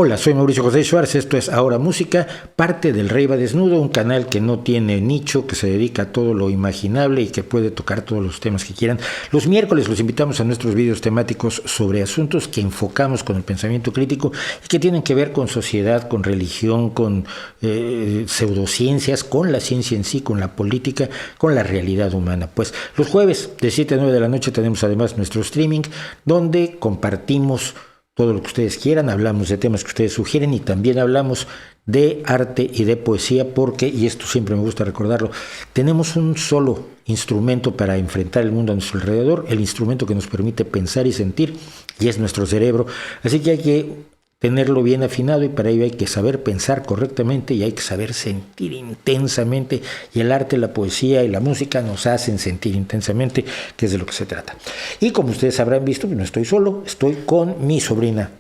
Hola, soy Mauricio José Schwartz, esto es Ahora Música, parte del Rey va Desnudo, un canal que no tiene nicho, que se dedica a todo lo imaginable y que puede tocar todos los temas que quieran. Los miércoles los invitamos a nuestros videos temáticos sobre asuntos que enfocamos con el pensamiento crítico y que tienen que ver con sociedad, con religión, con pseudociencias, con la ciencia en sí, con la política, con la realidad humana. Pues los jueves de 7 a 9 de la noche tenemos además nuestro streaming donde compartimos todo lo que ustedes quieran, hablamos de temas que ustedes sugieren y también hablamos de arte y de poesía porque, y esto siempre me gusta recordarlo, tenemos un solo instrumento para enfrentar el mundo a nuestro alrededor, el instrumento que nos permite pensar y sentir, y es nuestro cerebro. Así que hay que tenerlo bien afinado y para ello hay que saber pensar correctamente y hay que saber sentir intensamente, y el arte, la poesía y la música nos hacen sentir intensamente, que es de lo que se trata. Y como ustedes habrán visto, no estoy solo, estoy con mi sobrina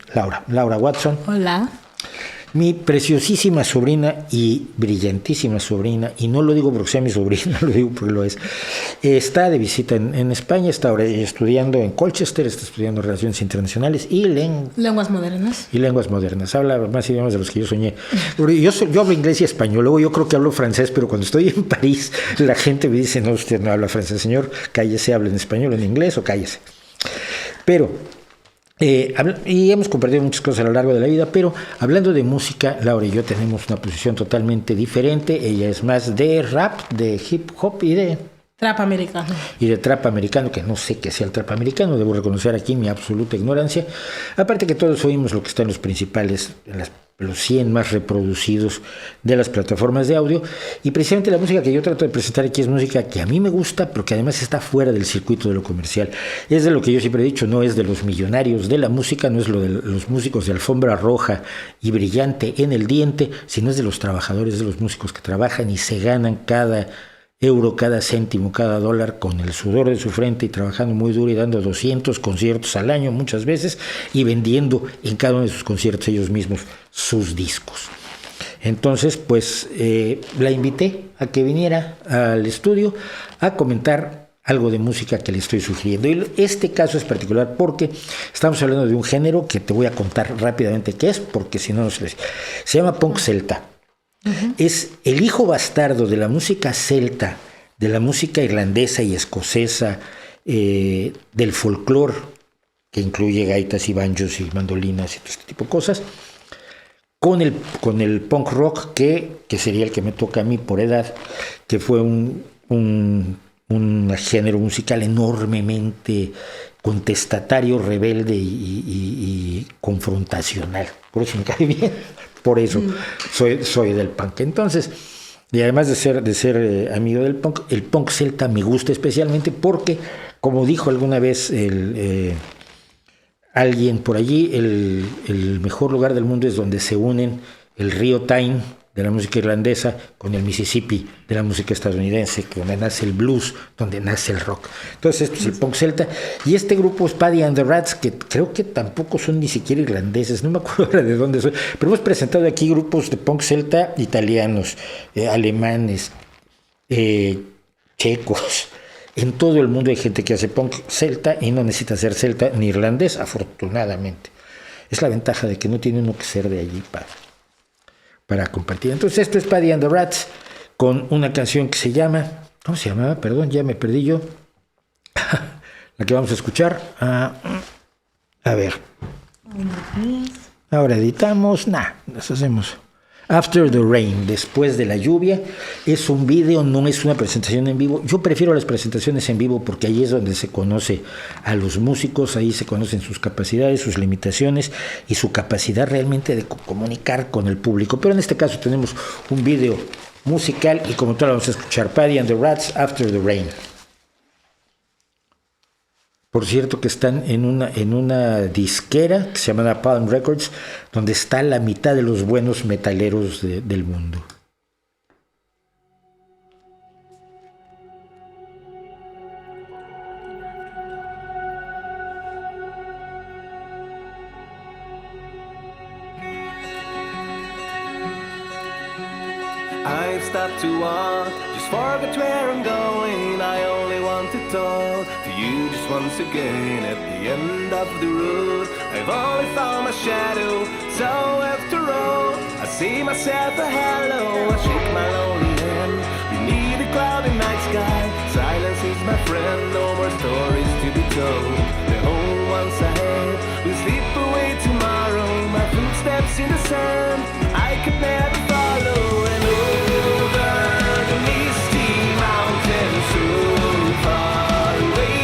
Laura Watson. Hola. Mi preciosísima sobrina y brillantísima sobrina, y no lo digo porque sea mi sobrina, lo digo porque lo es, está de visita en España, está ahora estudiando en Colchester, está estudiando Relaciones Internacionales y Lenguas modernas. Y lenguas modernas, habla más idiomas de los que yo soñé. Yo hablo inglés y español, luego yo creo que hablo francés, pero cuando estoy en París la gente me dice, no, usted no habla francés, señor, cállese, habla en español, en inglés o cállese. Pero... y hemos compartido muchas cosas a lo largo de la vida, pero hablando de música, Laura y yo tenemos una posición totalmente diferente. Ella es más de rap, de hip hop y de... Trap americano. Y de trap americano, que no sé qué sea el trap americano, debo reconocer aquí mi absoluta ignorancia. Aparte que todos oímos lo que está en los principales, los 100 más reproducidos de las plataformas de audio, y precisamente la música que yo trato de presentar aquí es música que a mí me gusta, pero que además está fuera del circuito de lo comercial. Es de lo que yo siempre he dicho, no es de los millonarios de la música, no es lo de los músicos de alfombra roja y brillante en el diente, sino es de los trabajadores, de los músicos que trabajan y se ganan cada euro, cada céntimo, cada dólar con el sudor de su frente y trabajando muy duro y dando 200 conciertos al año muchas veces y vendiendo en cada uno de sus conciertos ellos mismos sus discos. Entonces, pues la invité a que viniera al estudio a comentar algo de música que le estoy sugiriendo. Y este caso es particular porque estamos hablando de un género que te voy a contar rápidamente qué es, porque si no, se llama punk celta. Uh-huh. Es el hijo bastardo de la música celta, de la música irlandesa y escocesa, del folclore, que incluye gaitas y banjos y mandolinas y todo este tipo de cosas, con el punk rock, que sería el que me toca a mí por edad, que fue un género musical enormemente contestatario, rebelde y confrontacional. Por eso me cae bien. Por eso soy del punk. Entonces, y además de ser amigo del punk, el punk celta me gusta especialmente porque, como dijo alguna vez alguien por allí, el mejor lugar del mundo es donde se unen el río Tyne de la música irlandesa con el Mississippi de la música estadounidense, donde nace el blues, donde nace el rock. Entonces esto es el punk celta, y este grupo es Paddy and the Rats, que creo que tampoco son ni siquiera irlandeses, no me acuerdo ahora de dónde son, pero hemos presentado aquí grupos de punk celta italianos, alemanes, checos. En todo el mundo hay gente que hace punk celta y no necesita ser celta ni irlandés, afortunadamente. Es la ventaja de que no tiene uno que ser de allí para compartir. Entonces esto es Paddy and the Rats con una canción que se llama, ¿cómo se llamaba? Perdón, ya me perdí yo. La que vamos a escuchar. A ver. Ahora editamos. Nos hacemos After the Rain, después de la lluvia. Es un video, no es una presentación en vivo. Yo prefiero las presentaciones en vivo porque ahí es donde se conoce a los músicos, ahí se conocen sus capacidades, sus limitaciones y su capacidad realmente de comunicar con el público. Pero en este caso tenemos un video musical y como tal vamos a escuchar Paddy and the Rats, After the Rain. Por cierto que están en una disquera que se llama Napalm Records, donde está la mitad de los buenos metaleros del mundo. I've stopped to walk, just forget where I'm going. I only want to talk to you just once again. At the end of the road, I I've only found my shadow. So after all, I see myself a hello. I shake my lonely hand beneath the cloudy night sky. Silence is my friend, no more stories to be told. The whole ones ahead will slip away tomorrow. My footsteps in the sand, I could never follow. And over the misty mountains, so far away,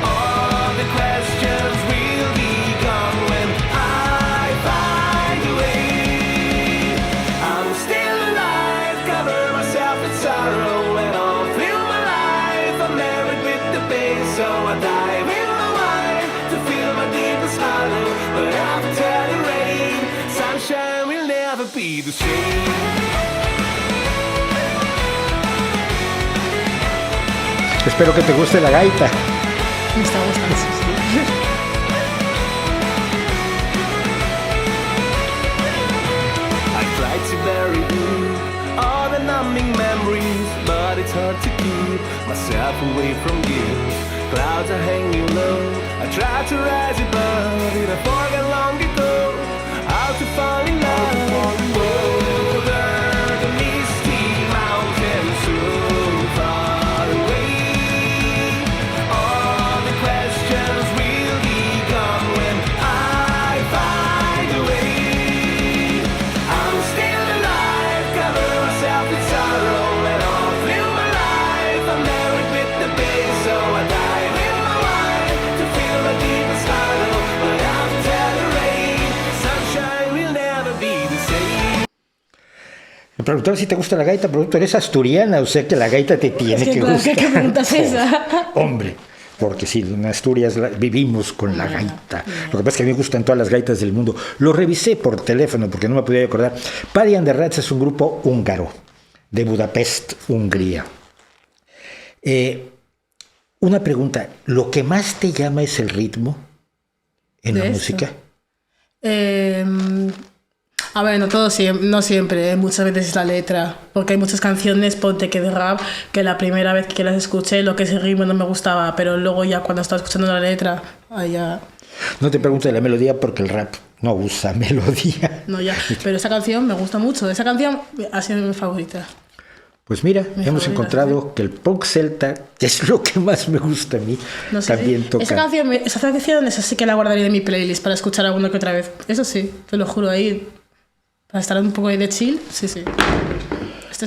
all the questions will be gone when I find a way. I'm still alive, cover myself in sorrow, and all through my life I'm married with the pain, so I dive in my wine to feel my deepest hollow. But after the rain, sunshine will never be the same. Espero que te guste la gaita. Me está gustando, sí. I tried to bury all the numbing memories, but it's hard to keep myself away from you. Clouds are hanging low, I tried to rise above it, I forgot long ago how to fall in love. Over the misty mountains, so far away, all the questions will be gone when I find a way. I'm still alive, cover myself in sorrow, and all through my life I'm married with the pain, so I dive in my wine to feel my deepest hollow. But after the rain, sunshine will never be the same. Me preguntaba si te gusta la gaita, pero tú eres asturiana, o sea que la gaita te tiene Es que que claro, gustar. ¿qué pregunta es esa? Hombre, porque sí, en Asturias vivimos con la gaita. Lo que pasa es que a mí me gustan todas las gaitas del mundo. Lo revisé por teléfono porque no me podía acordar. Paddy and the Rats es un grupo húngaro de Budapest, Hungría. Una pregunta, ¿lo que más te llama es el ritmo en ¿De la esto? música? A ver, no siempre, muchas veces es la letra, porque hay muchas canciones, ponte que de rap, que la primera vez que las escuché, lo que es el ritmo no me gustaba, pero luego ya cuando estaba escuchando la letra, ahí ya, No te pregunto de la melodía porque el rap no usa melodía. no ya. Pero esa canción me gusta mucho, esa canción ha sido mi favorita. Pues mira, Mi hemos favorita, encontrado que el punk celta, que es lo que más me gusta a mí, No sé, también sí. toca. Esa canción esa sí que la guardaría de mi playlist para escuchar alguna que otra vez. Eso sí, te lo juro, ahí, para estar un poco ahí de chill, sí.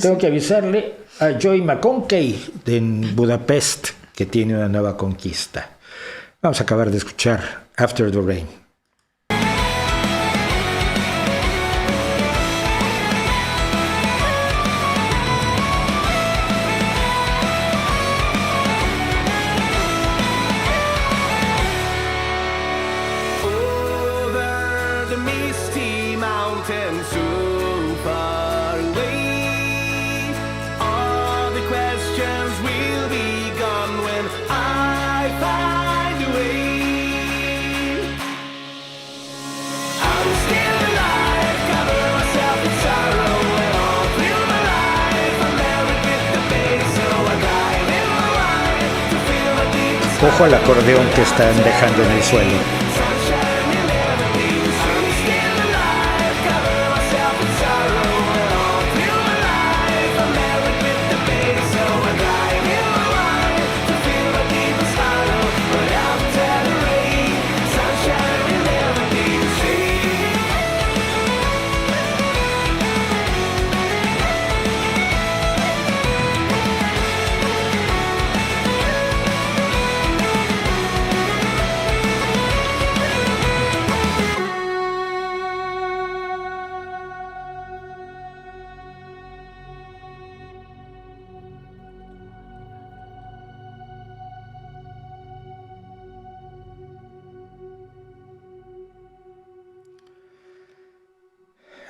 Tengo que avisarle a Joy McConkey en Budapest que tiene una nueva conquista. Vamos a acabar de escuchar After the Rain. Over the misty mountains, so far away, all the questions will be gone when I find a way. I'm still alive, cover myself in sorrow, and all through my life I'm married with the pain, so I dive in my wine to feel my deepest. Ojo al acordeón que están dejando en el suelo. Sunshine will never be the same. I'm still alive, cover myself in sorrow, and all through my life I'm married with the pain, so I dive in my wine to feel my deepest hollow. But after the rain, sunshine will never be the same.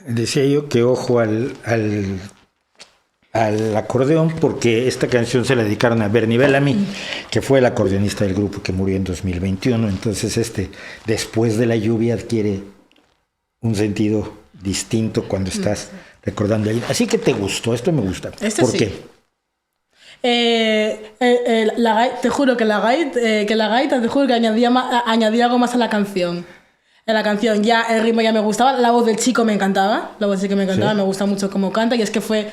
Decía yo que ojo al acordeón porque esta canción se la dedicaron a Bernie Bellamy, que fue el acordeonista del grupo que murió en 2021. Entonces después de la lluvia adquiere un sentido distinto cuando estás recordando a alguien. Así que te gustó, esto me gusta. Este ¿Por sí. qué? Te juro que la gaita, te juro que añadía algo más a la canción. En la canción ya el ritmo ya me gustaba, la voz del chico me encantaba, Sí. me gusta mucho cómo canta y es que fue,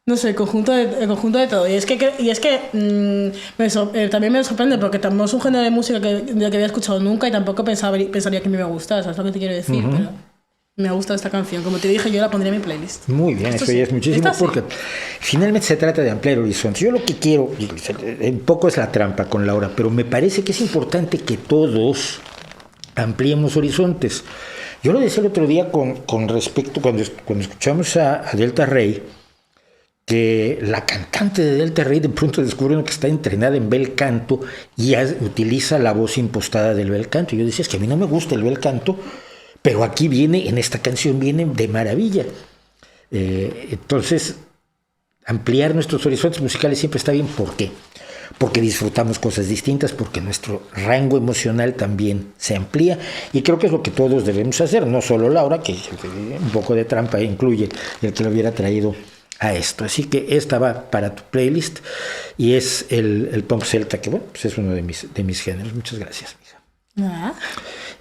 no sé, el conjunto de todo. Y es que también me sorprende porque tampoco es un género de música del que había escuchado nunca y tampoco pensaría que me iba a gustar, ¿sabes lo que te quiero decir? Pero me ha gustado esta canción, como te dije, yo la pondría en mi playlist. Muy bien, Esto eso sí. ya es muchísimo, Esta sí. porque finalmente se trata de ampliar horizontes. Yo lo que quiero, un poco es la trampa con Laura, pero me parece que es importante que todos ampliemos horizontes. Yo lo decía el otro día con respecto, cuando escuchamos a Delta Rey, que la cantante de Delta Rey de pronto descubrió que está entrenada en bel canto y utiliza la voz impostada del bel canto. Y yo decía, es que a mí no me gusta el bel canto, pero aquí viene, en esta canción viene de maravilla. Entonces, ampliar nuestros horizontes musicales siempre está bien. ¿Por qué? Porque disfrutamos cosas distintas, porque nuestro rango emocional también se amplía, y creo que es lo que todos debemos hacer, no solo Laura, que un poco de trampa incluye el que lo hubiera traído a esto. Así que esta va para tu playlist y es el punk celta, que bueno, pues es uno de mis géneros. Muchas gracias, mija. Ah.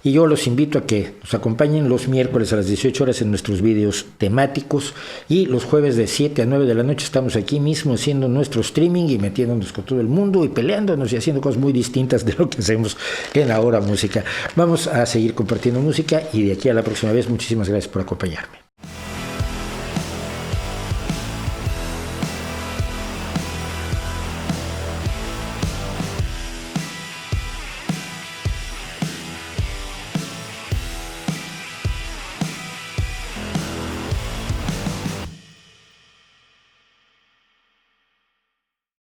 Y yo los invito a que nos acompañen los miércoles a las 18 horas en nuestros vídeos temáticos, y los jueves de 7 a 9 de la noche estamos aquí mismo haciendo nuestro streaming y metiéndonos con todo el mundo y peleándonos y haciendo cosas muy distintas de lo que hacemos en Ahora Música. Vamos a seguir compartiendo música y de aquí a la próxima vez, muchísimas gracias por acompañarme.